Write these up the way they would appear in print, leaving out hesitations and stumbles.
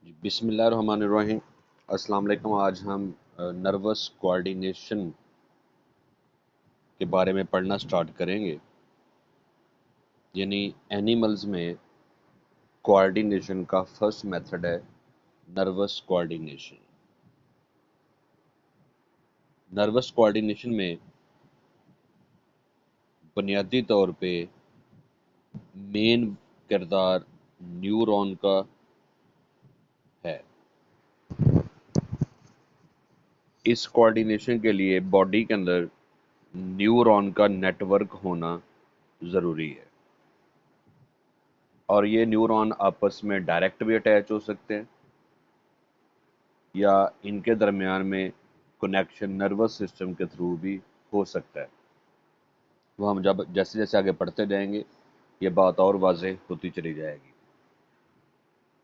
बिस्मिल्लाहिर्रहमानिर्रहीम। अस्सलाम वालेकुम। आज हम नर्वस कोऑर्डिनेशन के बारे में पढ़ना स्टार्ट करेंगे। यानी एनिमल्स में कोऑर्डिनेशन का फर्स्ट मेथड है नर्वस कोऑर्डिनेशन। नर्वस कोऑर्डिनेशन में बुनियादी तौर पे मेन किरदार न्यूरॉन का है। इस कोऑर्डिनेशन के लिए बॉडी के अंदर न्यूरॉन का नेटवर्क होना ज़रूरी है और ये न्यूरॉन आपस में डायरेक्ट भी अटैच हो सकते हैं या इनके दरमियान में कनेक्शन नर्वस सिस्टम के थ्रू भी हो सकता है। वो हम जब जैसे जैसे आगे पढ़ते जाएंगे ये बात और वाज़ेह होती चली जाएगी।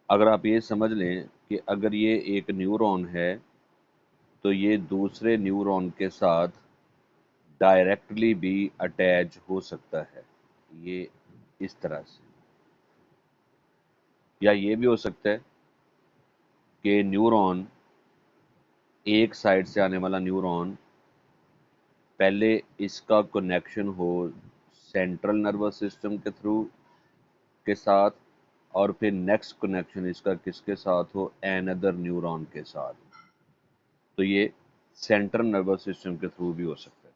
अगर आप ये समझ लें कि अगर ये एक न्यूरॉन है तो ये दूसरे न्यूरॉन के साथ डायरेक्टली भी अटैच हो सकता है, ये इस तरह से। या ये भी हो सकता है कि न्यूरॉन, एक साइड से आने वाला न्यूरॉन, पहले इसका कनेक्शन हो सेंट्रल नर्वस सिस्टम के थ्रू के साथ और फिर नेक्स्ट कनेक्शन इसका किसके साथ हो, एनदर न्यूरॉन के साथ। तो ये सेंट्रल नर्वस सिस्टम के थ्रू भी हो सकता है।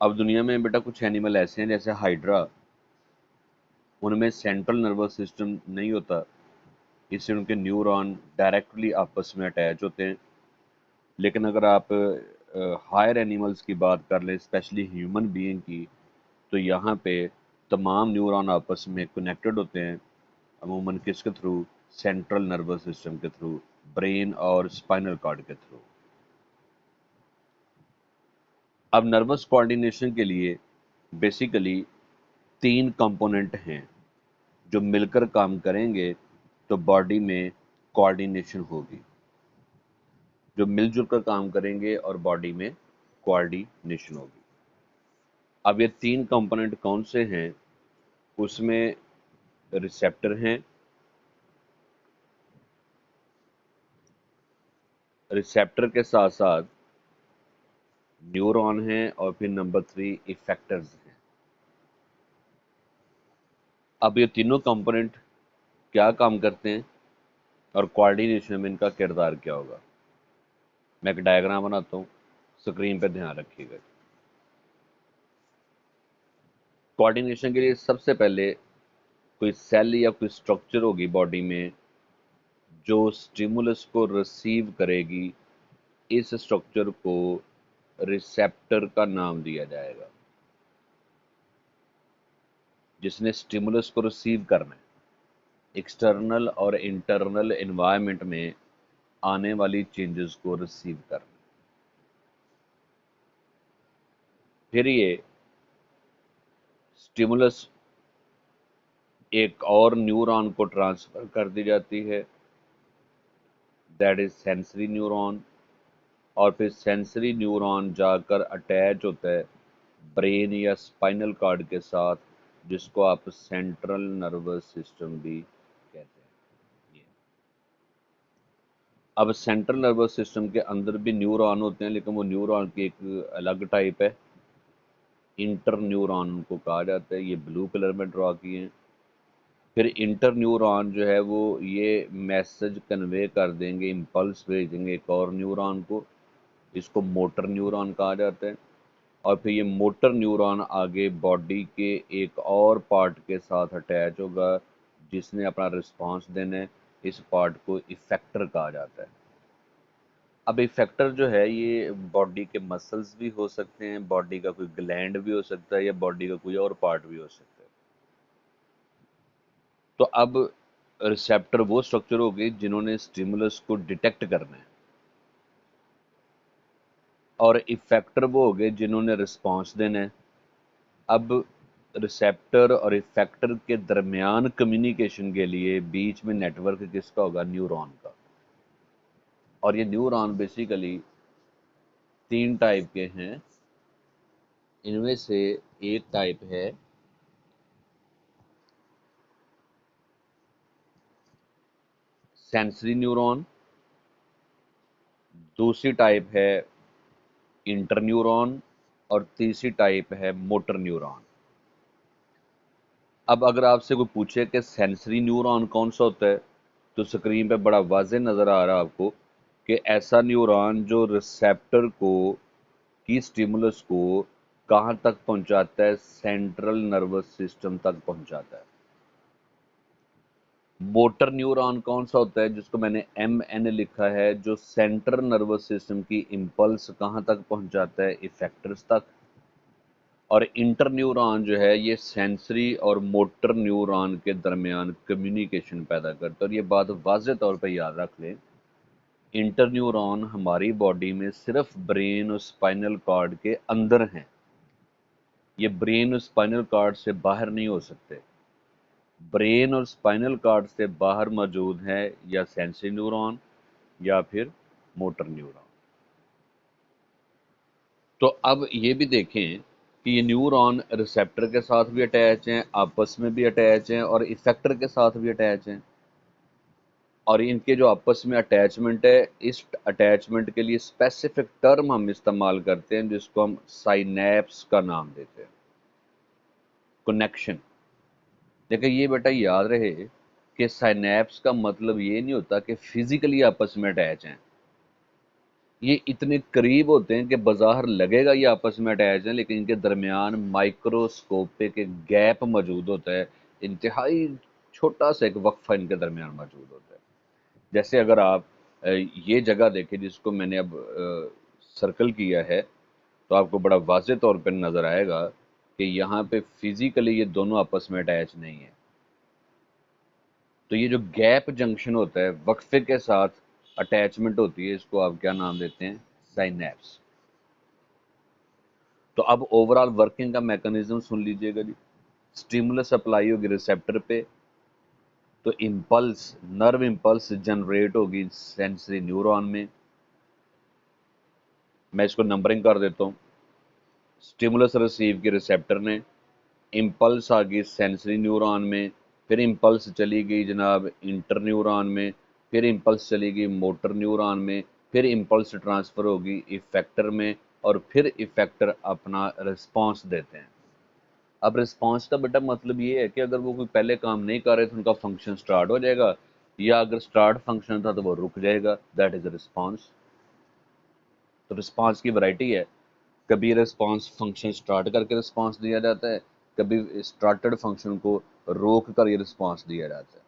अब दुनिया में बेटा कुछ एनिमल ऐसे हैं जैसे हाइड्रा, उनमें सेंट्रल नर्वस सिस्टम नहीं होता, इससे उनके न्यूरॉन डायरेक्टली आपस में अटैच होते हैं। लेकिन अगर आप हायर एनिमल्स की बात कर लें, स्पेशली ह्यूमन बीइंग की, तो यहाँ पे तमाम न्यूरॉन आपस में कनेक्टेड होते हैं, अमूमन किसके थ्रू, सेंट्रल नर्वस सिस्टम के थ्रू, ब्रेन और स्पाइनल कॉर्ड के थ्रू। अब नर्वस कोऑर्डिनेशन के लिए बेसिकली 3 कंपोनेंट हैं जो मिलकर काम करेंगे तो बॉडी में कोऑर्डिनेशन होगी, जो मिलजुल कर काम करेंगे और बॉडी में कोऑर्डिनेशन होगी। अब ये 3 कंपोनेंट कौन से हैं? उसमें रिसेप्टर हैं, रिसेप्टर के साथ साथ न्यूरॉन हैं और फिर नंबर 3 इफेक्टर्स हैं। अब ये तीनों कंपोनेंट क्या काम करते हैं और कोऑर्डिनेशन में इनका किरदार क्या होगा? मैं एक डायग्राम बनाता हूँ, स्क्रीन पे ध्यान रखिएगा। कोऑर्डिनेशन के लिए सबसे पहले कोई सेल या कोई स्ट्रक्चर होगी बॉडी में जो स्टिमुलस को रिसीव करेगी। इस स्ट्रक्चर को रिसेप्टर का नाम दिया जाएगा। जिसने स्टिमुलस को रिसीव करना है, एक्सटर्नल और इंटरनल एनवायरनमेंट में आने वाली चेंजेस को रिसीव करना है। फिर ये स्टिमुलस एक और न्यूरॉन को ट्रांसफर कर दी जाती है, दैट इज सेंसरी न्यूरॉन। और फिर सेंसरी न्यूरॉन जाकर अटैच होता है ब्रेन या स्पाइनल कॉर्ड के साथ, जिसको आप सेंट्रल नर्वस सिस्टम भी कहते हैं। ये अब सेंट्रल नर्वस सिस्टम के अंदर भी न्यूरॉन होते हैं, लेकिन वो न्यूरॉन की एक अलग टाइप है, इंटर न्यूरॉन उनको कहा जाता है। ये ब्लू कलर में ड्रॉ किए हैं। फिर इंटर न्यूरॉन जो है वो ये मैसेज कन्वे कर देंगे, इम्पल्स भेजेंगे एक और न्यूरॉन को, इसको मोटर न्यूरॉन कहा जाता है। और फिर ये मोटर न्यूरॉन आगे बॉडी के एक और पार्ट के साथ अटैच होगा जिसने अपना रिस्पांस देना है। इस पार्ट को इफेक्टर कहा जाता है। अब इफेक्टर जो है ये बॉडी के मसल्स भी हो सकते हैं, बॉडी का कोई ग्लैंड भी हो सकता है, या बॉडी का कोई और पार्ट भी हो सकता है। तो अब रिसेप्टर वो स्ट्रक्चर हो गई जिन्होंने स्टिमुलस को डिटेक्ट करना है, और इफेक्टर वो हो गए जिन्होंने रिस्पांस देना है। अब रिसेप्टर और इफेक्टर के दरमियान कम्युनिकेशन के लिए बीच में नेटवर्क किसका होगा? न्यूरॉन का। और ये न्यूरॉन बेसिकली 3 टाइप के हैं। इनमें से एक टाइप है सेंसरी न्यूरॉन, दूसरी टाइप है इंटरन्यूरॉन और तीसरी टाइप है मोटर न्यूरॉन। अब अगर आपसे कोई पूछे कि सेंसरी न्यूरॉन कौन सा होता है, तो स्क्रीन पे बड़ा वाज़ेह नज़र आ रहा है आपको कि ऐसा न्यूरॉन जो रिसेप्टर को की स्टिमुलस को कहाँ तक पहुंचाता है, सेंट्रल नर्वस सिस्टम तक पहुंचाता है। मोटर न्यूरॉन कौन सा होता है, जिसको मैंने MN लिखा है, जो सेंट्रल नर्वस सिस्टम की इम्पल्स कहाँ तक पहुंचाता है, इफेक्टर्स तक। और इंटर न्यूरॉन जो है ये सेंसरी और मोटर न्यूरॉन के दरमियान कम्युनिकेशन पैदा करता है। और ये बात वाज़ेह तौर पे याद रख लें, इंटर न्यूरॉन हमारी बॉडी में सिर्फ ब्रेन और स्पाइनल कॉर्ड के अंदर हैं, ये ब्रेन और स्पाइनल कॉर्ड से बाहर नहीं हो सकते। ब्रेन और स्पाइनल कॉर्ड से बाहर मौजूद है या सेंसरी न्यूरॉन या फिर मोटर न्यूरॉन। तो अब ये भी देखें कि ये न्यूरॉन रिसेप्टर के साथ भी अटैच हैं, आपस में भी अटैच हैं और इफेक्टर के साथ भी अटैच हैं। और इनके जो आपस में अटैचमेंट है, इस अटैचमेंट के लिए स्पेसिफिक टर्म हम इस्तेमाल करते हैं जिसको हम साइनैप्स का नाम देते हैं, कनेक्शन। देखिए ये बेटा याद रहे कि साइनैप्स का मतलब ये नहीं होता कि फिजिकली आपस में अटैच हैं। ये इतने करीब होते हैं कि बाज़ाहिर लगेगा ये आपस में अटैच हैं, लेकिन इनके दरमियान माइक्रोस्कोपिक एक गैप मौजूद होता है, इंतहाई छोटा सा एक वक्फा इनके दरमियान मौजूद होता है। जैसे अगर आप ये जगह देखें जिसको मैंने अब सर्कल किया है, तो आपको बड़ा वाज़ेह तौर पर नज़र आएगा कि यहाँ पे फिजिकली ये दोनों आपस में अटैच नहीं है। तो ये जो गैप जंक्शन होता है, वक्फे के साथ अटैचमेंट होती है, इसको आप क्या नाम देते हैं, साइनैप्स। तो अब ओवरऑल वर्किंग का मैकेनिज्म सुन लीजिएगा जी। स्टिमुलस अप्लाई होगी रिसेप्टर पे, तो इम्पल्स, नर्व इम्पल्स जनरेट होगी सेंसरी न्यूरॉन में। मैं इसको नंबरिंग कर देता हूँ। स्टिमुलस रिसीव की रिसेप्टर ने, इम्पल्स आ गई सेंसरी न्यूरॉन में, फिर इम्पल्स चली गई जनाब इंटर न्यूरॉन में, फिर इम्पल्स चली गई मोटर न्यूरॉन में, फिर इम्पल्स ट्रांसफ़र होगी इफेक्टर में, और फिर इफेक्टर अपना रिस्पॉन्स देते हैं। अब रिस्पॉन्स का बेटा मतलब ये है कि अगर वो कोई पहले काम नहीं कर रहे तो उनका फंक्शन स्टार्ट हो जाएगा, या अगर स्टार्ट फंक्शन था तो वो रुक जाएगा, दैट इज़ रिस्पॉन्स। तो रिस्पॉन्स की वैरायटी है, कभी रिस्पॉन्स फंक्शन स्टार्ट करके रिस्पॉन्स दिया जाता है, कभी स्टार्टेड फंक्शन को रोक कर ये रिस्पॉन्स दिया जाता है।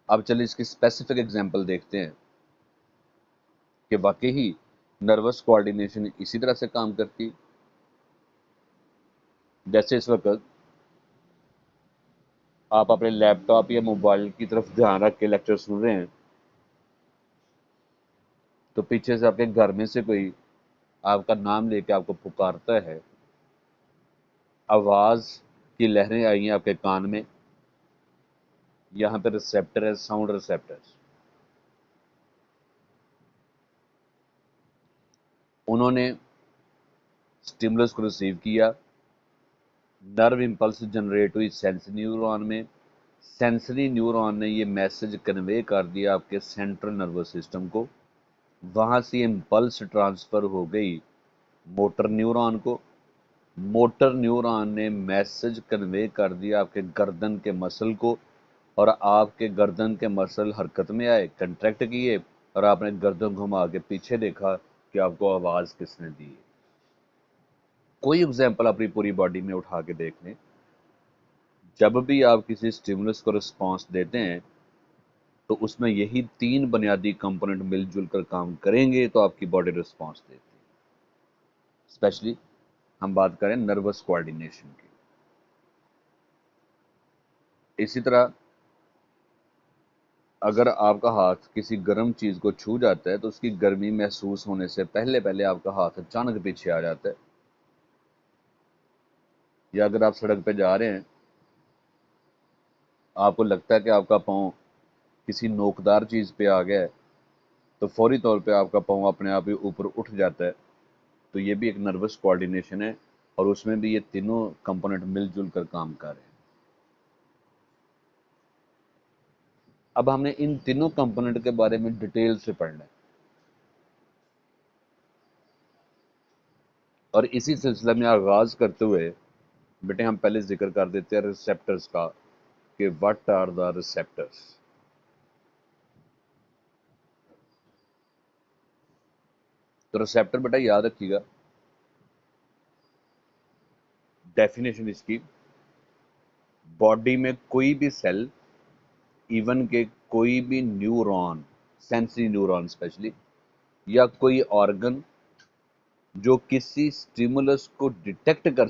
अब चलिए इसकी स्पेसिफिक एग्जांपल देखते हैं कि वाकई ही नर्वस कोऑर्डिनेशन इसी तरह से काम करती। जैसे इस वक्त आप अपने लैपटॉप या मोबाइल की तरफ ध्यान रख के लेक्चर सुन रहे हैं, तो पीछे से आपके घर में से कोई आपका नाम लेके आपको पुकारता है, आवाज़ की लहरें आई हैं आपके कान में, यहाँ पे रिसेप्टर है, साउंड रिसेप्टर्स। उन्होंने स्टिमुलस को रिसीव किया, नर्व इम्पल्स जनरेट हुई सेंसरी न्यूरॉन में, सेंसरी न्यूरॉन ने ये मैसेज कन्वे कर दिया आपके सेंट्रल नर्वस सिस्टम को, वहाँ से इम्पल्स ट्रांसफ़र हो गई मोटर न्यूरॉन को, मोटर न्यूरॉन ने मैसेज कन्वे कर दिया आपके गर्दन के मसल को, और आपके गर्दन के मसल हरकत में आए, कंट्रैक्ट किए, और आपने गर्दन घुमा के पीछे देखा कि आपको आवाज़ किसने दी है। कोई एग्जाम्पल अपनी पूरी बॉडी में उठा के देख लें, जब भी आप किसी स्टिमुलस को रिस्पॉन्स देते हैं तो उसमें यही तीन बुनियादी कंपोनेंट मिलजुल कर काम करेंगे तो आपकी बॉडी रिस्पॉन्स देती है। स्पेशली हम बात करें नर्वस कोऑर्डिनेशन की। इसी तरह अगर आपका हाथ किसी गर्म चीज़ को छू जाता है तो उसकी गर्मी महसूस होने से पहले पहले आपका हाथ अचानक पीछे आ जाता है। या अगर आप सड़क पे जा रहे हैं, आपको लगता है कि आपका पाँव किसी नोकदार चीज़ पे आ गया है, तो फौरी तौर पे आपका पाँव अपने आप ही ऊपर उठ जाता है। तो ये भी एक नर्वस कोऑर्डिनेशन है, और उसमें भी ये तीनों कंपोनेंट मिलजुल कर काम कर रहे हैं। अब हमने इन तीनों कंपोनेंट के बारे में डिटेल से पढ़ना है, और इसी सिलसिले में आगाज करते हुए बेटे हम पहले जिक्र कर देते हैं रिसेप्टर्स का, कि व्हाट आर द रिसेप्टर्स। तो रिसेप्टर बेटा याद रखिएगा, डेफिनेशन इसकी, बॉडी में कोई भी सेल, इवन के कोई भी न्यूरॉन, सेंसरी न्यूरॉन स्पेशली, या कोई ऑर्गन जो किसी स्टिमुलस को डिटेक्ट कर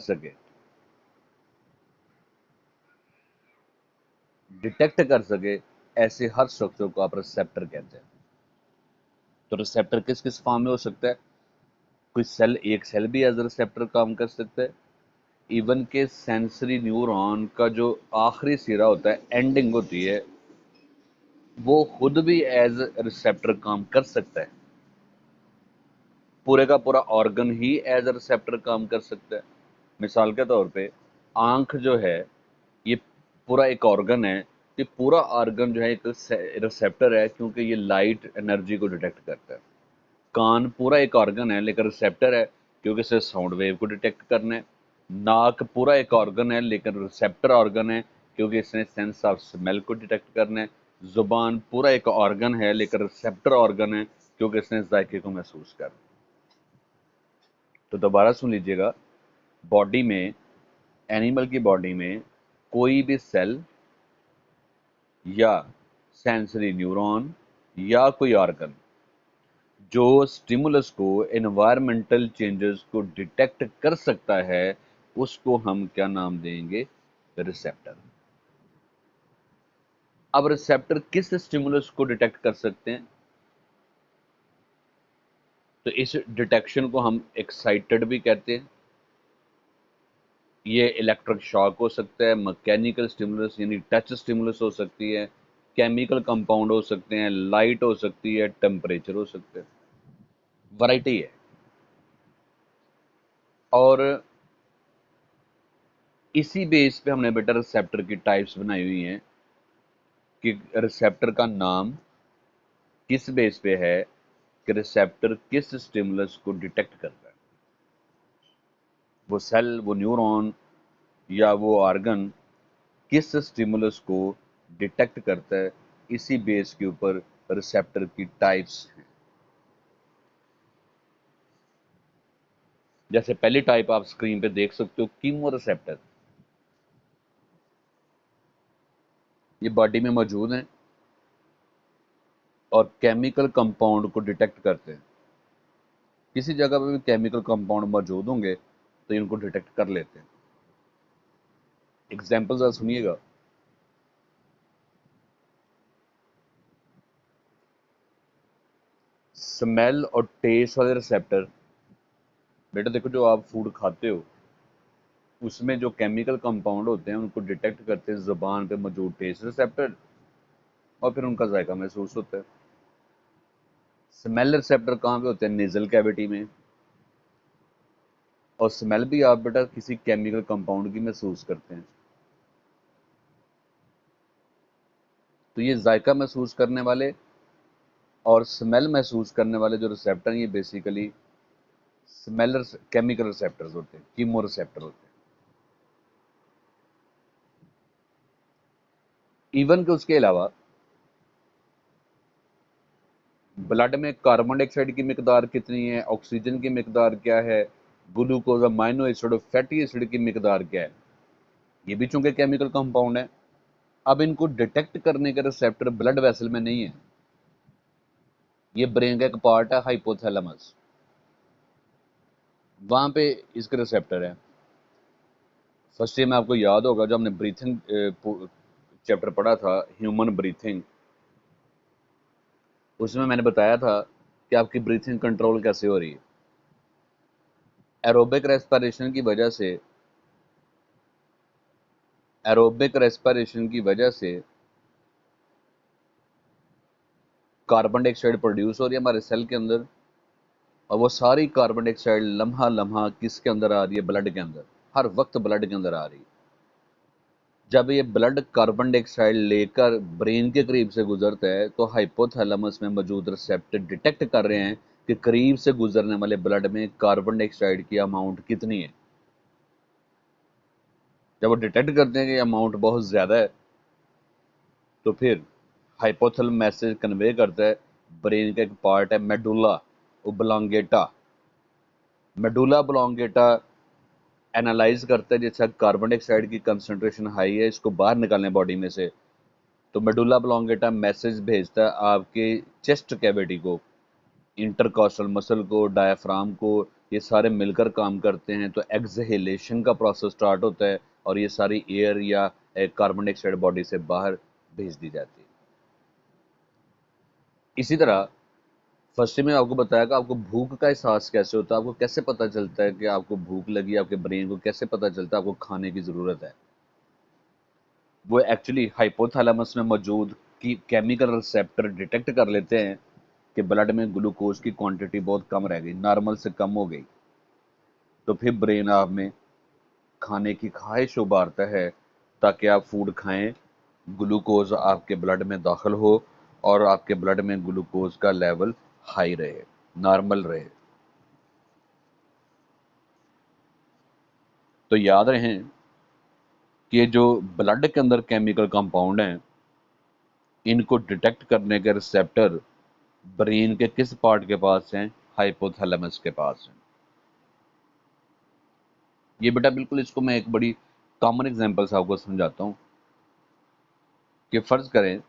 सके, ऐसे हर स्ट्रक्चर को आप रिसेप्टर कहते हैं। तो रिसेप्टर किस किस फॉर्म में हो सकता है? कोई सेल, एक सेल भी एज रिसेप्टर काम कर सकता है। इवन के सेंसरी न्यूरॉन का जो आखिरी सिरा होता है, एंडिंग होती है, वो खुद भी एज रिसेप्टर काम कर सकता है। पूरे का पूरा ऑर्गन ही एज रिसेप्टर काम कर सकता है। मिसाल के तौर पे आंख जो है, ये पूरा एक ऑर्गन है, ये पूरा ऑर्गन जो है एक रिसेप्टर है, क्योंकि ये लाइट एनर्जी को डिटेक्ट करता है। कान पूरा एक ऑर्गन है लेकिन रिसेप्टर है, क्योंकि इसे साउंड वेव को डिटेक्ट करना है। नाक पूरा एक ऑर्गन है लेकिन रिसेप्टर ऑर्गन है, क्योंकि इसने सेंस ऑफ स्मेल को डिटेक्ट करना है। जुबान पूरा एक ऑर्गन है लेकिन रिसेप्टर ऑर्गन है, क्योंकि इसने जायके को महसूस करना है। तो दोबारा सुन लीजिएगा, बॉडी में, एनिमल की बॉडी में कोई भी सेल या सेंसरी न्यूरॉन या कोई ऑर्गन जो स्टिमुलस को, एनवायरमेंटल चेंजेस को डिटेक्ट कर सकता है, उसको हम क्या नाम देंगे? रिसेप्टर। अब रिसेप्टर किस स्टिमुलस को डिटेक्ट कर सकते हैं? तो इस डिटेक्शन को हम एक्साइटेड भी कहते हैं। ये इलेक्ट्रिक शॉक हो सकता है, मैकेनिकल स्टिमुलस यानी टच स्टिमुलस हो सकती है, केमिकल कंपाउंड हो सकते हैं, लाइट हो सकती है, टेम्परेचर हो सकते हैं, वैरायटी है। और इसी बेस पे हमने बेटा रिसेप्टर की टाइप्स बनाई हुई हैं, कि रिसेप्टर का नाम किस बेस पे है, कि रिसेप्टर किस स्टिमुलस को डिटेक्ट करता है। वो सेल, वो न्यूरॉन या वो ऑर्गन किस स्टिमुलस को डिटेक्ट करता है, इसी बेस के ऊपर रिसेप्टर की टाइप्स हैं। जैसे पहली टाइप आप स्क्रीन पे देख सकते हो, कीमो रिसेप्टर। ये बॉडी में मौजूद हैं और केमिकल कंपाउंड को डिटेक्ट करते हैं। किसी जगह पे भी केमिकल कंपाउंड मौजूद होंगे तो इनको डिटेक्ट कर लेते हैं। एग्जाम्पल जरा सुनिएगा। स्मेल और टेस्ट वाले रिसेप्टर, बेटा देखो, जो आप फूड खाते हो उसमें जो केमिकल कंपाउंड होते हैं उनको डिटेक्ट करते हैं जुबान पे मौजूद टेस्ट रिसेप्टर, और फिर उनका जायका महसूस होता है। स्मेल रिसेप्टर कहाँ पे होते हैं? नेजल कैविटी में। और स्मेल भी आप बेटा किसी केमिकल कंपाउंड की महसूस करते हैं। तो ये जायका महसूस करने वाले और स्मेल महसूस करने वाले जो रिसेप्टर हैं, ये बेसिकली स्मेलर केमिकल रिसेप्टर्स होते हैं, कीमो रिसेप्टर होते हैं। इवन के उसके अलावा ब्लड में कार्बन डाइऑक्साइड की मिकदार कितनी है, ऑक्सीजन की मिकदार क्या है, ग्लूकोज, अमाइनो एसिड और फैटी एसिड की मिकदार क्या है, ये भी चूंकि केमिकल कंपाउंड है। अब इनको डिटेक्ट करने के रिसेप्टर ब्लड वेसल में नहीं है, ये ब्रेन का एक पार्ट है, हाइपोथैलेमस, वहां पे इसके रिसेप्टर है। फर्स्ट ईयर में आपको याद होगा जब हमने ब्रीथिंग चैप्टर पढ़ा था, ह्यूमन ब्रीथिंग, उसमें मैंने बताया था कि आपकी ब्रीथिंग कंट्रोल कैसे हो रही है। एरोबिक रेस्पिरेशन की वजह से, एरोबिक रेस्पिरेशन की वजह से कार्बन डाइऑक्साइड प्रोड्यूस हो रही है हमारे सेल के अंदर, और वो सारी कार्बन डाइऑक्साइड लम्हा लम्हा किसके अंदर आ रही है? ब्लड के अंदर, हर वक्त ब्लड के अंदर आ रही है। जब ये ब्लड कार्बन डाइऑक्साइड लेकर ब्रेन के करीब से गुजरता है तो हाइपोथैलेमस में मौजूद रिसेप्टर डिटेक्ट कर रहे हैं कि करीब से गुजरने वाले ब्लड में कार्बन डाइऑक्साइड की अमाउंट कितनी है। जब वो डिटेक्ट करते हैं कि अमाउंट बहुत ज़्यादा है तो फिर हाइपोथैलेमस मैसेज कन्वे करता है। ब्रेन का एक पार्ट है medulla oblongata. Medulla oblongata analyse करता है, जैसा कार्बन डाइऑक्साइड की कंसंट्रेशन हाई है, इसको बाहर निकालने बॉडी में से, तो मेडुला ओब्लांगेटा मैसेज भेजता है आपके चेस्ट कैविटी को, इंटरकॉस्टल मसल को, डायाफ्राम को। ये सारे मिलकर काम करते हैं तो एक्सहेलेशन का प्रोसेस स्टार्ट होता है और ये सारी एयर या कार्बन डाइऑक्साइड बॉडी से बाहर भेज दी जाती है। इसी तरह फर्स्ट में आपको बताया कि आपको भूख का एहसास कैसे होता है, आपको कैसे पता चलता है कि आपको भूख लगी, आपके ब्रेन को कैसे पता चलता है आपको खाने की ज़रूरत है। वो एक्चुअली हाइपोथैलेमस में मौजूद की केमिकल रिसेप्टर डिटेक्ट कर लेते हैं कि ब्लड में ग्लूकोज की क्वांटिटी बहुत कम रह गई, नॉर्मल से कम हो गई। तो फिर ब्रेन आप में खाने की ख्वाहिश उभारता है ताकि आप फूड खाएं, ग्लूकोज आपके ब्लड में दाखिल हो और आपके ब्लड में ग्लूकोज का लेवल हाई रहे, नॉर्मल रहे। तो याद रहें कि ये जो ब्लड के अंदर केमिकल कंपाउंड हैं, इनको डिटेक्ट करने के रिसेप्टर ब्रेन के किस पार्ट के पास हैं? हाइपोथैलेमस के पास हैं। ये बेटा बिल्कुल, इसको मैं एक बड़ी कॉमन एग्जांपल से आपको समझाता हूँ कि फर्ज करें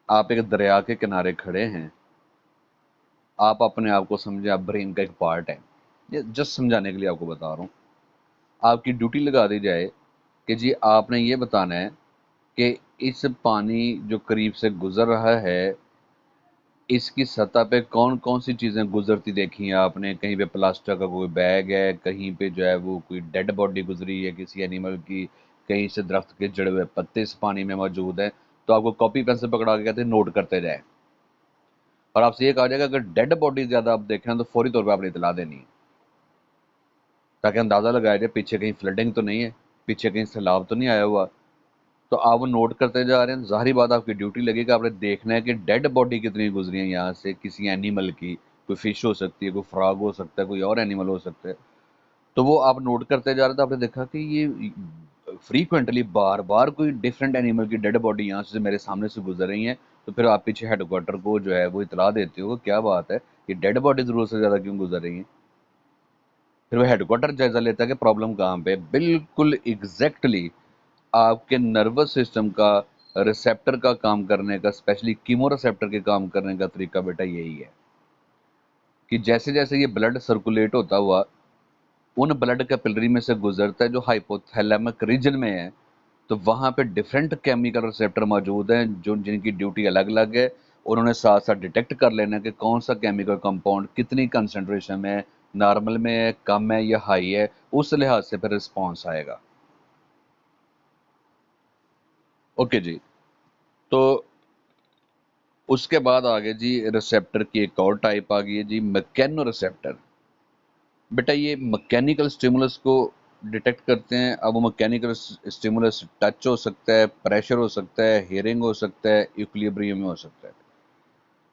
आप एक दरिया के किनारे खड़े हैं, आप अपने आप को समझे आप ब्रेन का एक पार्ट है। ये जस्ट समझाने के लिए आपको बता रहा हूँ। आपकी ड्यूटी लगा दी जाए कि जी आपने ये बताना है कि इस पानी जो करीब से गुजर रहा है, इसकी सतह पे कौन कौन सी चीज़ें गुजरती देखी हैं आपने? कहीं पे प्लास्टिक का कोई बैग है, कहीं पे जो है वो कोई डेड बॉडी गुजरी है किसी एनिमल की, कहीं से दरख्त के जड़े हुए पत्ते इस पानी में मौजूद हैं। तो आपको कॉपी पेन से पकड़ा के कहते हैं नोट करते जाए, और आपसे ये कहा जाएगा अगर डेड बॉडी ज़्यादा आप देख रहे हैं तो फौरी तौर पर आपने इतला देनी है, ताकि अंदाज़ा लगाया जाए पीछे कहीं फ्लडिंग तो नहीं है, पीछे कहीं सैलाब तो नहीं आया हुआ। तो आप वो नोट करते जा रहे हैं। ज़ाहिर बात आपकी ड्यूटी लगी कि आपने देखना है कि डेड बॉडी कितनी गुजरी है यहाँ से किसी एनिमल की। कोई फिश हो सकती है, कोई फ्रॉग हो सकता है, कोई और एनिमल हो सकता है। तो वो आप नोट करते जा रहे थे, आपने देखा कि ये फ्रीक्वेंटली बार बार कोई डिफरेंट एनिमल की डेड बॉडी यहाँ से मेरे सामने से गुजर रही है। तो फिर आप पीछे हेडक्वार्टर को जो है वो इतला देते हो, क्या बात है, ये डेड बॉडी ज़रूरत से ज़्यादा क्यों गुजर रही है। फिर वो हेडक्वार्टर जायजा लेता है कि प्रॉब्लम कहाँ पे। बिल्कुल एग्जैक्टली आपके नर्वस सिस्टम का रिसेप्टर का काम करने का, स्पेशली कीमो रिसेप्टर के काम करने का तरीका बेटा यही है कि जैसे जैसे ये ब्लड सर्कुलेट होता हुआ उन ब्लड कैपिलरी में से गुजरता है जो हाइपोथैलेमिक रीजन में है, तो वहाँ पे डिफरेंट केमिकल रिसेप्टर मौजूद हैं जो जिनकी ड्यूटी अलग अलग है। उन्होंने साथ साथ डिटेक्ट कर लेना है कि कौन सा केमिकल कंपाउंड कितनी कंसंट्रेशन में है, नॉर्मल में है, कम है या हाई है। उस लिहाज से फिर रिस्पॉन्स आएगा। ओके जी। तो उसके बाद आगे जी रिसेप्टर की एक और टाइप आ गई है जी, मैकेनो रिसेप्टर। बेटा ये मैकेनिकल स्टिमुलस को डिटेक्ट करते हैं। अब वो मैकेनिकल स्टिमुलस टच हो सकता है, प्रेशर हो सकता है, हियरिंग हो सकता है, इक्विलिब्रियम में हो सकता है।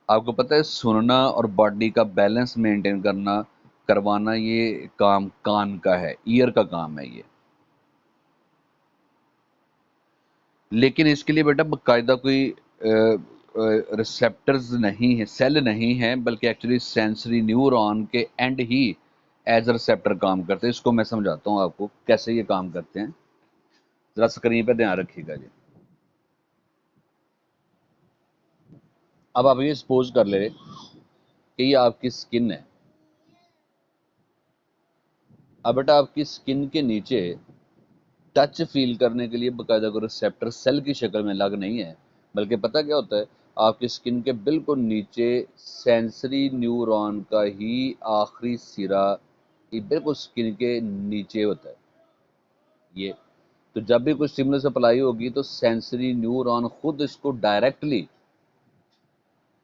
आपको पता है सुनना और बॉडी का बैलेंस मेंटेन करना, करवाना, ये काम कान का है, ईयर का काम है ये। लेकिन इसके लिए बेटा बाकायदा कोई रिसेप्टर्स नहीं है, सेल नहीं है, बल्कि एक्चुअली सेंसरी न्यूरॉन के एंड ही एज अ रिसेप्टर काम करते हैं। इसको मैं समझाता हूँ आपको कैसे ये काम करते हैं, जरा स्क्रीन पे ध्यान रखिएगा जी। अब आप ये सपोज कर ले कि ये आपकी स्किन है। अब बेटा आपकी स्किन के नीचे टच फील करने के लिए बाकायदा कोई रिसेप्टर सेल की शक्ल में अलग नहीं है, बल्कि पता क्या होता है, आपकी स्किन के बिल्कुल नीचे सेंसरी न्यूरॉन का ही आखिरी सिरा, ये बिल्कुल स्किन के नीचे होता है ये। तो जब भी कोई स्टिमुलस अप्लाई होगी तो सेंसरी न्यूरॉन खुद इसको डायरेक्टली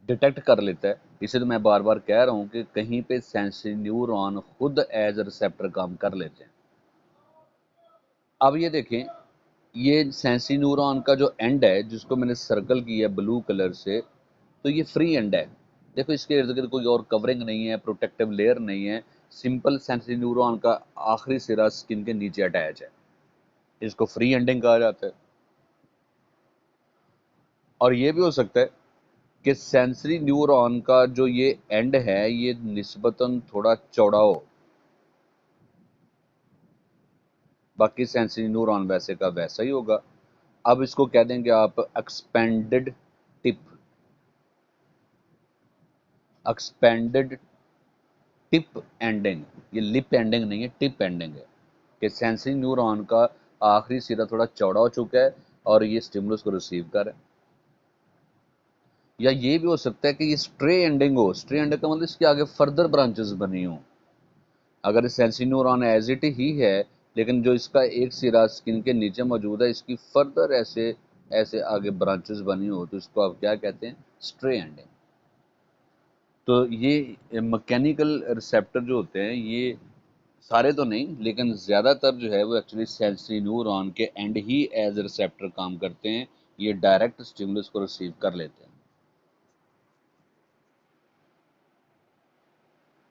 डिटेक्ट कर लेता है। इसे तो मैं बार बार कह रहा हूँ कि कहीं पे सेंसरी न्यूरॉन खुद एज रिसेप्टर काम कर लेते हैं। अब ये देखें ये सेंसरी न्यूरॉन का जो एंड है जिसको मैंने सर्कल किया ब्लू कलर से, तो ये फ्री एंड है। देखो इसके इर्द गिर्द कोई और कवरिंग नहीं है, प्रोटेक्टिव लेयर नहीं है, सिंपल सेंसरी न्यूरॉन का आखिरी सिरा स्किन के नीचे अटैच है, इसको फ्री एंडिंग कहा जाता है। और ये भी हो सकता है कि सेंसरी न्यूरॉन का जो ये एंड है ये निस्बतन थोड़ा चौड़ा हो, बाकी सेंसरी न्यूरॉन वैसे का वैसा ही होगा। अब इसको कह देंगे आप expanded tip, expanded tip ending. ये लिप एंडिंग नहीं है, टिप एंडिंग है कि सेंसरी न्यूरॉन का आखिरी सिरा थोड़ा चौड़ा हो चुका है और ये स्टिमुलस को रिसीव कर है। या ये भी हो सकता है कि ये स्ट्रे एंडिंग हो। स्ट्रे एंडिंग का मतलब इसके आगे फर्दर ब्रांचेस बनी हो। अगर सेंसरी न्यूरॉन एज इट ही है लेकिन जो इसका एक सिरा स्किन के नीचे मौजूद है, इसकी फर्दर ऐसे ऐसे आगे ब्रांचेस बनी हो, तो इसको आप क्या कहते हैं? Stray ending. तो ये मैकेनिकल रिसेप्टर जो होते हैं, ये सारे तो नहीं लेकिन ज़्यादातर जो है वो एक्चुअली सेंसरी न्यूरॉन के एंड ही एज रिसेप्टर काम करते हैं। ये डायरेक्ट स्टिमुलस को रिसीव कर लेते हैं।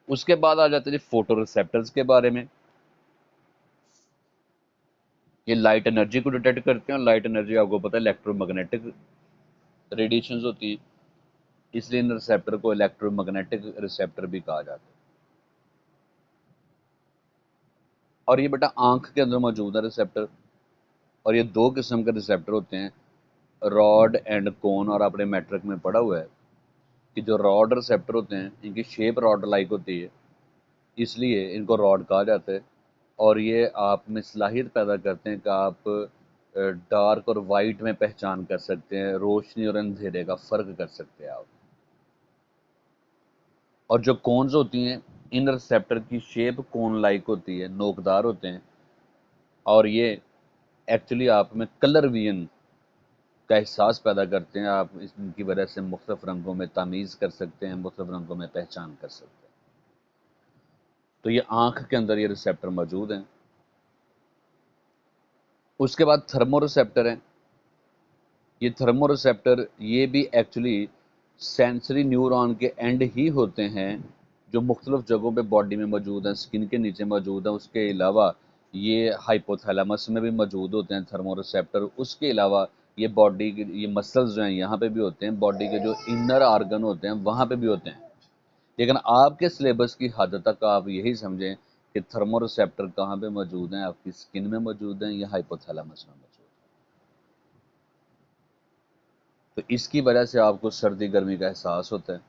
उसके बाद आ जाते हैं जी फोटो रिसेप्टर्स के बारे में। ये लाइट एनर्जी को डिटेक्ट करते हैं और लाइट एनर्जी आपको पता है इलेक्ट्रोमैग्नेटिक रेडिएशंस होती हैं, इसलिए इन रिसेप्टर को इलेक्ट्रोमैग्नेटिक रिसेप्टर भी कहा जाता है। और ये बेटा आंख के अंदर मौजूद है रिसेप्टर। और ये दो किस्म के रिसेप्टर होते हैं, रॉड एंड कोन। और आपने मैट्रिक में पढ़ा हुआ है कि जो रॉड रिसेप्टर होते हैं इनकी शेप रॉड लाइक होती है, इसलिए इनको रॉड कहा जाता है। और ये आप में सलाहियत पैदा करते हैं कि आप डार्क और वाइट में पहचान कर सकते हैं, रोशनी और अंधेरे का फ़र्क कर सकते हैं आप। और जो कोन्स होती हैं, इन रिसेप्टर की शेप कोन लाइक होती है, नोकदार होते हैं। और ये एक्चुअली आप में कलर विजन का एहसास पैदा करते हैं। आप इनकी वजह से मुख्तलिफ रंगों में तमीज़ कर सकते हैं, मुख्तलिफ रंगों में पहचान कर सकते हैं। तो ये आँख के अंदर ये रिसेप्टर मौजूद हैं। उसके बाद थर्मो रिसेप्टर हैं। ये थर्मो रिसेप्टर ये भी एक्चुअली सेंसरी न्यूरॉन के एंड ही होते हैं, जो मुख्तलिफ जगहों पे बॉडी में मौजूद हैं, स्किन के नीचे मौजूद हैं। उसके अलावा ये हाइपोथैलेमस में भी मौजूद होते हैं थर्मो रिसेप्टर। उसके अलावा ये बॉडी के ये मसल्स जो हैं यहाँ पे भी होते हैं, बॉडी के जो इनर आर्गन होते हैं वहाँ पे भी होते हैं। लेकिन आपके सिलेबस की हद तक आप यही समझें कि थर्मो रिसेप्टर कहाँ पे मौजूद हैं, आपकी स्किन में मौजूद हैं या हाइपोथैलेमस में मौजूद हैं। तो इसकी वजह से आपको सर्दी गर्मी का एहसास होता है।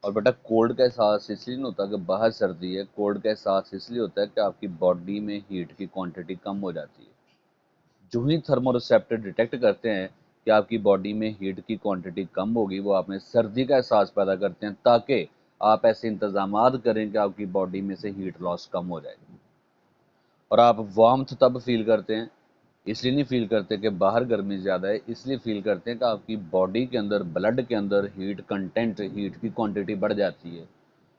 और बेटा कोल्ड का एहसास इसलिए नहीं होता कि बाहर सर्दी है, कोल्ड का एहसास इसलिए होता है कि आपकी बॉडी में हीट की क्वांटिटी कम हो जाती है। जो ही थर्मोरिसेप्टर डिटेक्ट करते हैं कि आपकी बॉडी में हीट की क्वांटिटी कम होगी, वो आप में सर्दी का एहसास पैदा करते हैं ताकि आप ऐसे इंतजामात करें कि आपकी बॉडी में से हीट लॉस कम हो जाए। और आप वार्मथ तब फील करते हैं, इसलिए नहीं फील करते कि बाहर गर्मी ज़्यादा है, इसलिए फील करते हैं कि आपकी बॉडी के अंदर, ब्लड के अंदर हीट कंटेंट, हीट की क्वांटिटी बढ़ जाती है।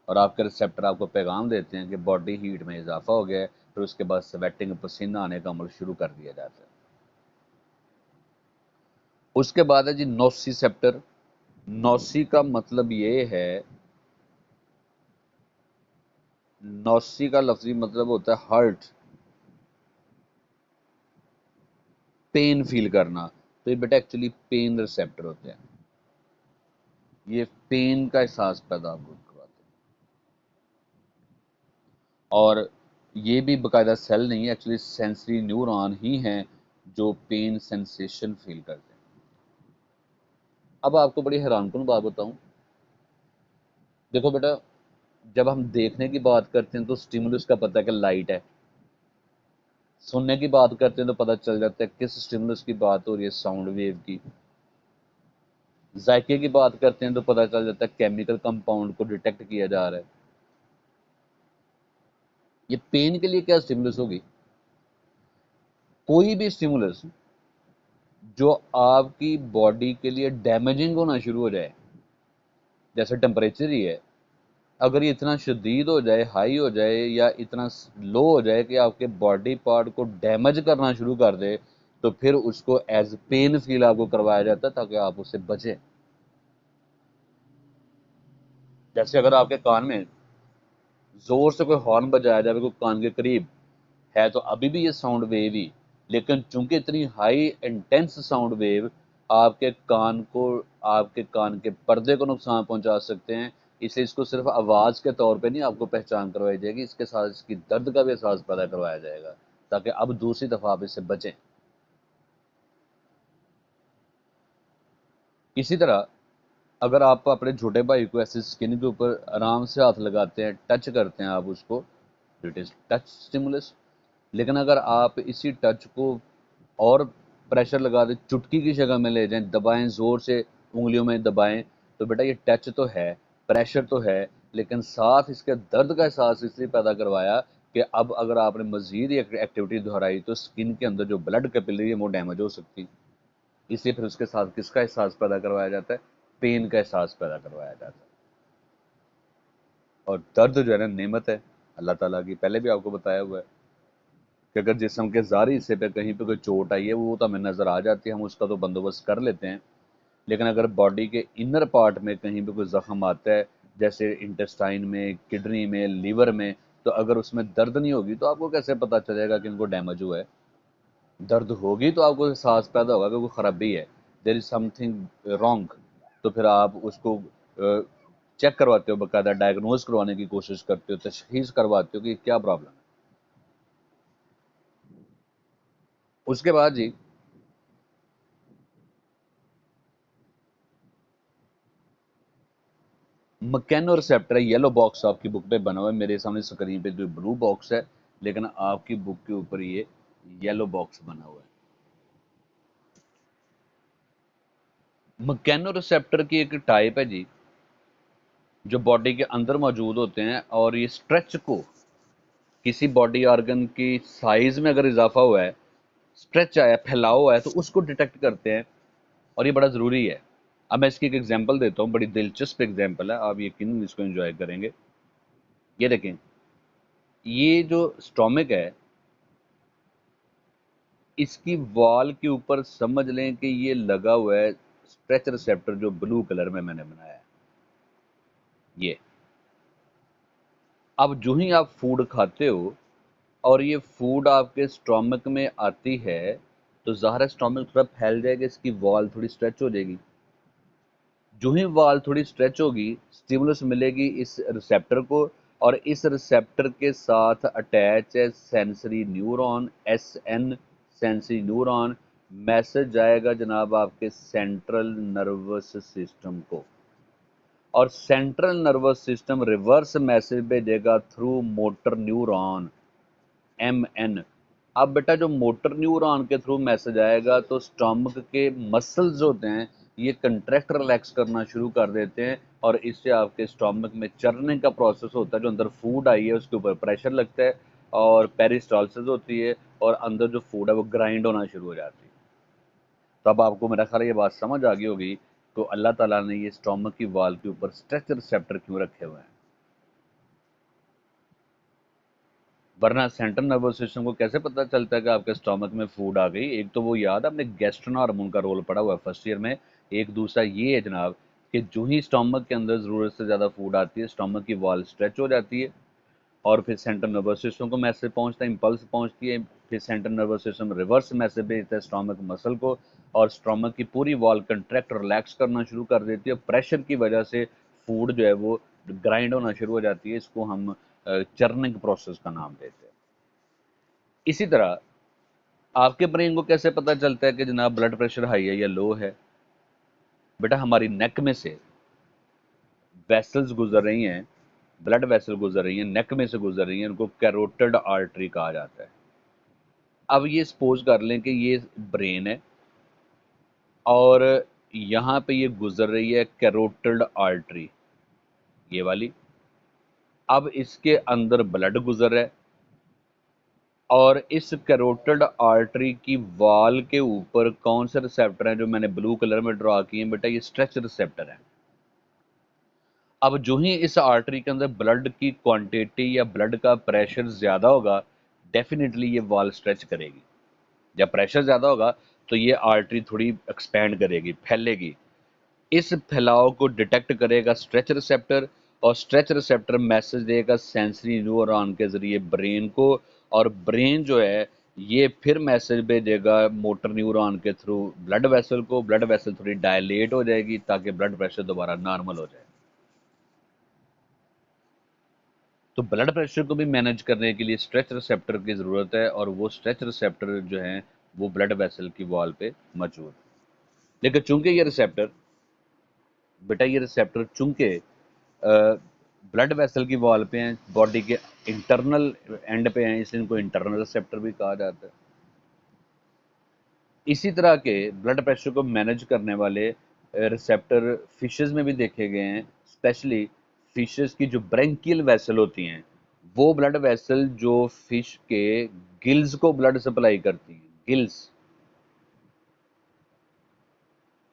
और आपके रिसेप्टर आपको पैगाम देते हैं कि बॉडी हीट में इजाफा हो गया है। फिर उसके बाद स्वेटिंग, पसीना आने का अमल शुरू कर दिया जाता है। उसके बाद है जी नोसिसेप्टर। नोसी का मतलब ये है, नोसी का लफ्जी मतलब होता है हर्ट, पेन फील करना। तो ये बेटा एक्चुअली पेन रिसेप्टर होते हैं, ये पेन का एहसास पैदा आपको करवाते हैं। और ये भी बाकायदा सेल नहीं है, एक्चुअली सेंसरी न्यूरॉन ही हैं जो पेन सेंसेशन फील करते हैं। अब आपको बड़ी हैरानकुन बात बताऊं, देखो बेटा, जब हम देखने की बात करते हैं तो स्टिमुलस का पता है कि लाइट है। सुनने की बात करते हैं तो पता चल जाता है किस स्टिमुलस की बात हो रही है, साउंड वेव की। जायके की बात करते हैं तो पता चल जाता है केमिकल कंपाउंड को डिटेक्ट किया जा रहा है। ये पेन के लिए क्या स्टिमुलस होगी? कोई भी स्टिमुलस जो आपकी बॉडी के लिए डैमेजिंग होना शुरू हो जाए, जैसे टेम्परेचर ही है, अगर ये इतना शदीद हो जाए, हाई हो जाए या इतना लो हो जाए कि आपके बॉडी पार्ट को डैमेज करना शुरू कर दे, तो फिर उसको एज पेन फील आपको करवाया जाता है ताकि आप उससे बचें। जैसे अगर आपके कान में जोर से कोई हॉर्न बजाया जाए कोई कान के करीब है, तो अभी भी ये साउंड वेव ही, लेकिन चूंकि इतनी हाई इंटेंस साउंड वेव आपके कान को, आपके कान के पर्दे को नुकसान पहुंचा सकते हैं, इसलिए इसको सिर्फ आवाज़ के तौर पे नहीं आपको पहचान करवाई जाएगी, इसके साथ इसकी दर्द का भी एहसास पैदा करवाया जाएगा ताकि अब दूसरी दफ़ा आप इससे बचें। इसी तरह अगर आप अपने छोटे भाई को ऐसे स्किन के ऊपर आराम से हाथ लगाते हैं, टच करते हैं आप उसको, इट इज़ टच स्टिमुलस। लेकिन अगर आप इसी टच को और प्रेशर लगा दें, चुटकी की शक्ल में ले जाएं, दबाएं, ज़ोर से उंगलियों में दबाएं, तो बेटा ये टच तो है, प्रेशर तो है, लेकिन साथ इसके दर्द का एहसास इसलिए पैदा करवाया कि अब अगर आपने मज़ीद एक्टिविटी दोहराई तो स्किन के अंदर जो ब्लड कैपिलरी है वो डैमेज हो सकती। इसलिए फिर उसके साथ किसका एहसास पैदा करवाया जाता है? पेन का एहसास पैदा करवाया जाता है। और दर्द जो है ना नेमत है अल्लाह ताला की, पहले भी आपको बताया हुआ है कि अगर जिस्म के ज़ारी हिस्से पे कहीं पे कोई चोट आई है वो तो हमें नज़र आ जाती है, हम उसका तो बंदोबस्त कर लेते हैं, लेकिन अगर बॉडी के इनर पार्ट में कहीं पे कोई ज़ख्म आता है, जैसे इंटेस्टाइन में, किडनी में, लीवर में, तो अगर उसमें दर्द नहीं होगी तो आपको कैसे पता चलेगा कि इनको डैमेज हुआ है? दर्द होगी तो आपको एहसास पैदा होगा कि कोई ख़राबी है, देयर इज़ समथिंग रॉन्ग। तो फिर आप उसको चेक करवाते हो, बाकायदा डायग्नोज करवाने की कोशिश करते हो, तशख़ीस करवाते हो कि क्या प्रॉब्लम है। उसके बाद जी मैकेनो रिसेप्टर है, येलो बॉक्स आपकी बुक पे बना हुआ है, मेरे सामने स्क्रीन पे जो ब्लू बॉक्स है, लेकिन आपकी बुक के ऊपर ये येलो बॉक्स बना हुआ है। मैकेनो रिसेप्टर की एक टाइप है जी, जो बॉडी के अंदर मौजूद होते हैं, और ये स्ट्रेच को, किसी बॉडी ऑर्गन की साइज में अगर इजाफा हुआ है, स्ट्रेच आया, फैलाव हुआ है, तो उसको डिटेक्ट करते हैं, और ये बड़ा ज़रूरी है। अब मैं इसकी एक एग्जांपल देता हूँ, बड़ी दिलचस्प एग्जांपल है, आप यकीनन इसको एंजॉय करेंगे। ये देखें, ये जो स्टोमक है, इसकी वॉल के ऊपर समझ लें कि ये लगा हुआ है स्ट्रेच रिसेप्टर, जो ब्लू कलर में मैंने बनाया है। ये अब जो ही आप फूड खाते हो और ये फूड आपके स्टोमक में आती है, तो ज़ाहिर है स्टोमक थोड़ा फैल जाएगा, इसकी वॉल थोड़ी स्ट्रेच हो जाएगी। जो ही वॉल थोड़ी स्ट्रेच होगी, स्टिमुलस मिलेगी इस रिसेप्टर को, और इस रिसेप्टर के साथ अटैच है sensory neuron, SN, sensory neuron. Message जाएगा जनाब आपके सेंट्रल नर्वस सिस्टम को, और central nervous system reverse message भेजेगा थ्रू मोटर न्यूरॉन, एमएन। अब बेटा जो मोटर न्यूरॉन के थ्रू मैसेज आएगा तो स्टमक के मसल्स होते हैं, ये कंट्रैक्ट रिलैक्स करना शुरू कर देते हैं, और इससे आपके स्टमक में चरने का प्रोसेस होता है, जो अंदर फूड आई है उसके ऊपर प्रेशर लगता है और पेरिस्टालसिस होती है, और अंदर जो फूड है वो ग्राइंड होना शुरू हो जाती है। तो अब आपको मेरा ख्याल ये बात समझ आ गई होगी तो अल्लाह ताला ने ये स्टमक की वाल के ऊपर स्ट्रेच रिसेप्टर क्यों रखे हुए हैं। वरना सेंट्रल नर्वस सिस्टम को कैसे पता चलता है कि आपके स्टमक में फूड आ गई? एक तो वो याद है, आपने गैस्ट्रोन हार्मोन का रोल पढ़ा हुआ है फर्स्ट ईयर में। एक दूसरा ये है जनाब कि जो ही स्टमक के अंदर ज़रूरत से ज़्यादा फूड आती है, स्टमक की वॉल स्ट्रेच हो जाती है, और फिर सेंट्रल नर्वस सिस्टम को मैसेज पहुंचता है, इंपल्स पहुंचती है, फिर central nervous system reverse message भेजता है स्टमक मसल को, और स्टमक की पूरी वॉल कंट्रैक्ट रिलैक्स करना शुरू कर देती है। प्रेशर की वजह से फूड जो है वो ग्राइंड होना शुरू हो जाती है, इसको हम चर्निंग प्रोसेस का नाम देते हैं। इसी तरह आपके ब्रेन को कैसे पता चलता है कि जनाब ब्लड प्रेशर हाई है या लो है? बेटा हमारी नेक में से वेसल्स गुजर रही हैं, ब्लड वेसल गुजर रही हैं, नेक में से गुजर रही हैं, उनको कैरोटिड आर्टरी कहा जाता है। अब ये सपोज कर लें कि ये ब्रेन है और यहाँ पे ये गुजर रही है कैरोटिड आर्टरी, ये वाली। अब इसके अंदर ब्लड गुजर है, और इस कैरोटिड आर्टरी की वॉल के ऊपर कौन से रिसेप्टर हैं जो मैंने ब्लू कलर में ड्रा किए हैं? बेटा ये स्ट्रेच रिसेप्टर है। अब जो ही इस आर्टरी के अंदर ब्लड की क्वांटिटी या ब्लड का प्रेशर ज़्यादा होगा, डेफिनेटली ये वॉल स्ट्रेच करेगी। जब प्रेशर ज़्यादा होगा तो ये आर्टरी थोड़ी एक्सपैंड करेगी, फैलेगी। इस फैलाव को डिटेक्ट करेगा स्ट्रेच रिसेप्टर, और स्ट्रेच रिसेप्टर मैसेज देगा सेंसरी न्यूरॉन के ज़रिए ब्रेन को, और ब्रेन जो है ये फिर मैसेज भेजेगा मोटर न्यूरॉन के थ्रू ब्लड वेसल को। ब्लड वेसल थोड़ी डायलेट हो जाएगी ताकि ब्लड प्रेशर दोबारा नॉर्मल हो जाए। तो ब्लड प्रेशर को भी मैनेज करने के लिए स्ट्रेच रिसेप्टर की ज़रूरत है, और वो स्ट्रेच रिसेप्टर जो हैं वो ब्लड वेसल की वॉल पे मौजूद है। लेकिन चूंकि ये रिसेप्टर बेटा ये रिसेप्टर चूंकि ब्लड वेसल की वॉल पे हैं, बॉडी के इंटरनल एंड पे हैं, इसलिए इनको इंटरनल रिसेप्टर भी कहा जाता है। इसी तरह के ब्लड प्रेशर को मैनेज करने वाले रिसेप्टर फिशेस में भी देखे गए हैं। स्पेशली फिशेस की जो ब्रेंकियल वेसल होती हैं, वो ब्लड वेसल जो फिश के गिल्स को ब्लड सप्लाई करती हैं, गिल्स,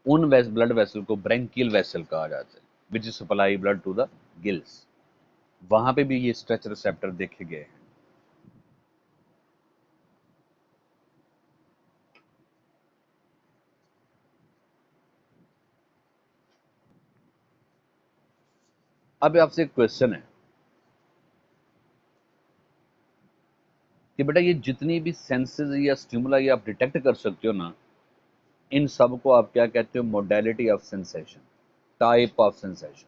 उन ब्लड वेसल को ब्रेंकियल वेसल कहा जाता है, which supply blood to the gills. वहां पे भी ये स्ट्रेच रिसेप्टर देखे गए हैं। अब आपसे एक क्वेश्चन है कि बेटा ये जितनी भी सेंसेस या स्टिमुलाई आप डिटेक्ट कर सकते हो ना, इन सब को आप क्या कहते हो? Modality of sensation, type of sensation.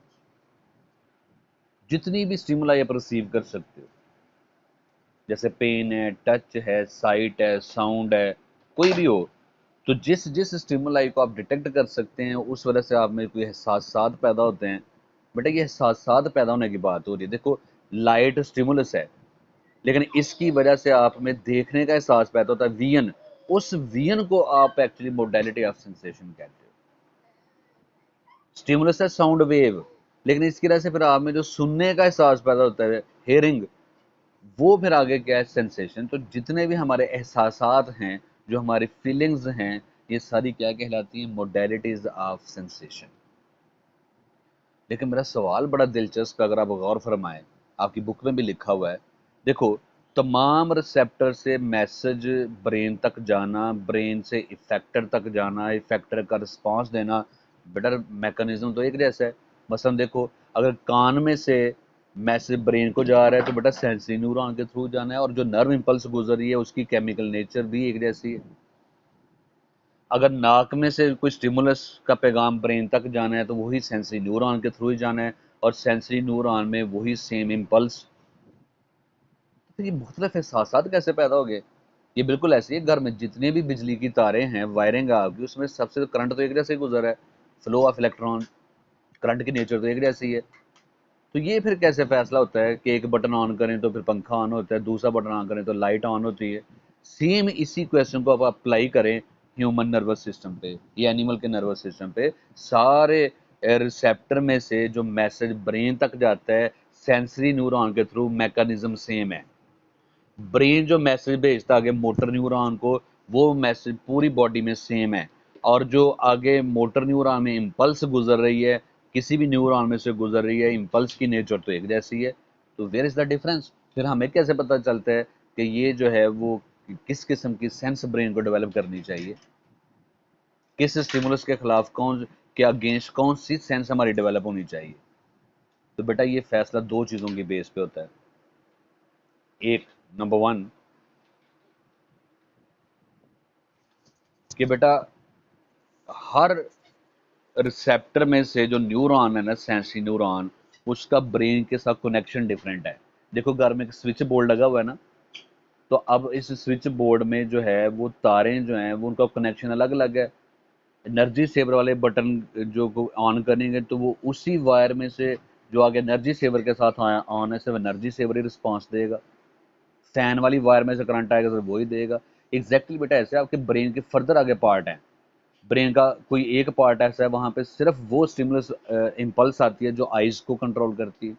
जितनी भी स्टिमुलाई आप रिसीव कर सकते हो, जैसे पेन है, टच है, साइट है, साउंड है, कोई भी हो, तो जिस जिस स्टिमुलाई को आप डिटेक्ट कर सकते हैं उस वजह से आप में कोई एहसासात पैदा होते हैं। बेटा ये एहसासात पैदा होने की बात हो रही है। देखो, लाइट स्टिमुलस है, लेकिन इसकी वजह से आप में देखने का एहसास पैदा होता है, विजन। उस विजन को आप एक्चुअली मोडेलिटी ऑफ सेंसेशन कहते हो। स्टिमुलस है साउंड वेव, लेकिन इसकी वजह से फिर आप में जो सुनने का एहसास पैदा होता है, हेयरिंग, वो फिर आगे क्या है? सेंसेशन। तो जितने भी हमारे एहसासात हैं, जो हमारी फीलिंग्स हैं, ये सारी क्या कहलाती हैं? Modalities of sensation. लेकिन मेरा सवाल बड़ा दिलचस्प, अगर आप गौर फरमाएं, आपकी बुक में भी लिखा हुआ है। देखो, तमाम रिसेप्टर से मैसेज ब्रेन तक जाना, ब्रेन से इफेक्टर तक जाना, इफेक्टर का रिस्पांस देना, बेटर मैकेनिज्म तो एक जैसा है। मसलन देखो, अगर कान में से मैसेज ब्रेन को जा रहा है तो बेटा सेंसरी न्यूरॉन के थ्रू जाना है, और जो नर्व इंपल्स गुजर रही है उसकी केमिकल नेचर भी एक जैसी है। अगर नाक में से कोई स्टिमुलस का पैगाम ब्रेन तक जाना है तो वही सेंसरी न्यूरॉन के थ्रू ही जाना है, और सेंसरी न्यूरॉन में वही सेम इम्पल्स। तो ये मुख्तलिफ एहसास कैसे पैदा हो गए? ये बिल्कुल ऐसे ही है, घर में जितने भी बिजली की तारें हैं, वायरिंग आपकी, उसमें सबसे करंट तो एक जैसे ही गुजर है, फ्लो ऑफ इलेक्ट्रॉन, करंट की नेचर तो एक जैसी है। तो ये फिर कैसे फैसला होता है कि एक बटन ऑन करें तो फिर पंखा ऑन होता है, दूसरा बटन ऑन करें तो लाइट ऑन होती है? सेम इसी क्वेश्चन को आप अप्लाई करें ह्यूमन नर्वस सिस्टम पे या एनिमल के नर्वस सिस्टम पे। सारे रिसेप्टर में से जो मैसेज ब्रेन तक जाता है सेंसरी न्यूरॉन के थ्रू, मैकेनिज्म सेम है। ब्रेन जो मैसेज भेजता है आगे मोटर न्यूरॉन को, वो मैसेज पूरी बॉडी में सेम है। और जो आगे मोटर न्यूरॉन में इम्पल्स गुजर रही है, किसी भी न्यूरॉन में से गुजर रही है, इम्पल्स की नेचर तो एक जैसी है। तो वेयर इज द डिफरेंस? फिर हमें कैसे पता चलता है कि ये जो है वो किस किस्म की सेंस ब्रेन को डेवलप करनी चाहिए, किस स्टिमुलस के खिलाफ कौन के अगेंस्ट कौन सी सेंस हमारी डेवलप होनी चाहिए? तो बेटा ये फैसला दो चीज़ों की बेस पे होता है। एक, नंबर वन, कि बेटा हर रिसेप्टर में से जो न्यूरॉन है ना, सेंसरी न्यूरॉन, उसका ब्रेन के साथ कनेक्शन डिफरेंट है। देखो, घर में एक स्विच बोर्ड लगा हुआ है ना, तो अब इस स्विच बोर्ड में जो है वो तारें जो हैं वो उनका कनेक्शन अलग अलग है। एनर्जी सेवर वाले बटन जो को ऑन करेंगे तो वो उसी वायर में से जो आगे एनर्जी सेवर के साथ ऑन है, सिर्फ एनर्जी सेवर ही रिस्पॉन्स देगा। फैन वाली वायर में से करंट आएगा तो वही देगा। एग्जैक्टली बेटा ऐसे आपके ब्रेन के फर्दर आगे पार्ट हैं। ब्रेन का कोई एक पार्ट ऐसा है, वहां पे सिर्फ वो स्टिमुलस इम्पल्स आती है जो आइज को कंट्रोल करती है।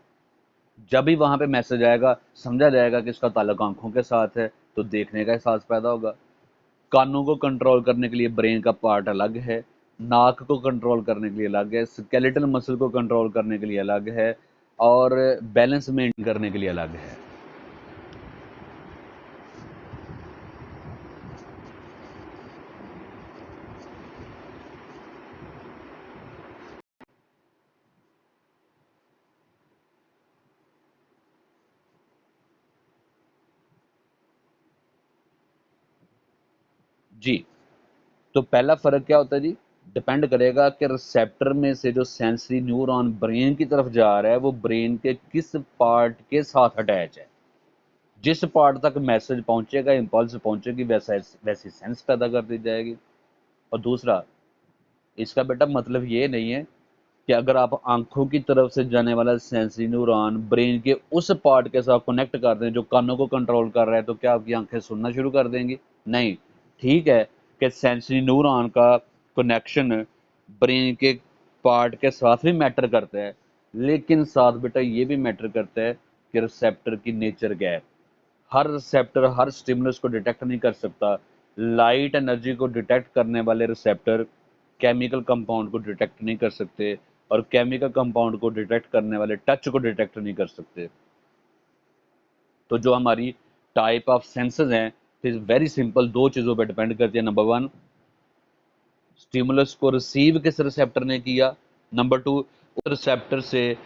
जब भी वहां पे मैसेज आएगा, समझा जाएगा कि इसका ताल्लुक आंखों के साथ है, तो देखने का एहसास पैदा होगा। कानों को कंट्रोल करने के लिए ब्रेन का पार्ट अलग है, नाक को कंट्रोल करने के लिए अलग है, स्केलेटल मसल को कंट्रोल करने के लिए अलग है, और बैलेंस मेंटेन करने के लिए अलग है। जी, तो पहला फ़र्क क्या होता है जी? डिपेंड करेगा कि रिसेप्टर में से जो सेंसरी न्यूरॉन ब्रेन की तरफ जा रहा है, वो ब्रेन के किस पार्ट के साथ अटैच है। जिस पार्ट तक मैसेज पहुंचेगा, इम्पल्स पहुंचेगी, वैसी सेंस पैदा कर दी जाएगी। और दूसरा, इसका बेटा मतलब ये नहीं है कि अगर आप आंखों की तरफ से जाने वाला सेंसरी न्यूरॉन ब्रेन के उस पार्ट के साथ कनेक्ट कर दें जो कानों को कंट्रोल कर रहा है, तो क्या आपकी आंखें सुनना शुरू कर देंगी? नहीं। ठीक है कि सेंसरी न्यूरॉन का कनेक्शन ब्रेन के पार्ट के साथ भी मैटर करता है, लेकिन साथ बेटा ये भी मैटर करता है कि रिसेप्टर की नेचर क्या है। हर रिसेप्टर हर स्टिमुलस को डिटेक्ट नहीं कर सकता। लाइट एनर्जी को डिटेक्ट करने वाले रिसेप्टर केमिकल कंपाउंड को डिटेक्ट नहीं कर सकते, और केमिकल कंपाउंड को डिटेक्ट करने वाले टच को डिटेक्ट नहीं कर सकते। तो जो हमारी टाइप ऑफ सेंसेस हैं, इज वेरी सिंपल, दो चीज़ों पर डिपेंड करती है। नंबर वन, स्टिमुलस को रिसीव किस रिसेप्टर ने किया। नंबर टू, उस रिसेप्टर से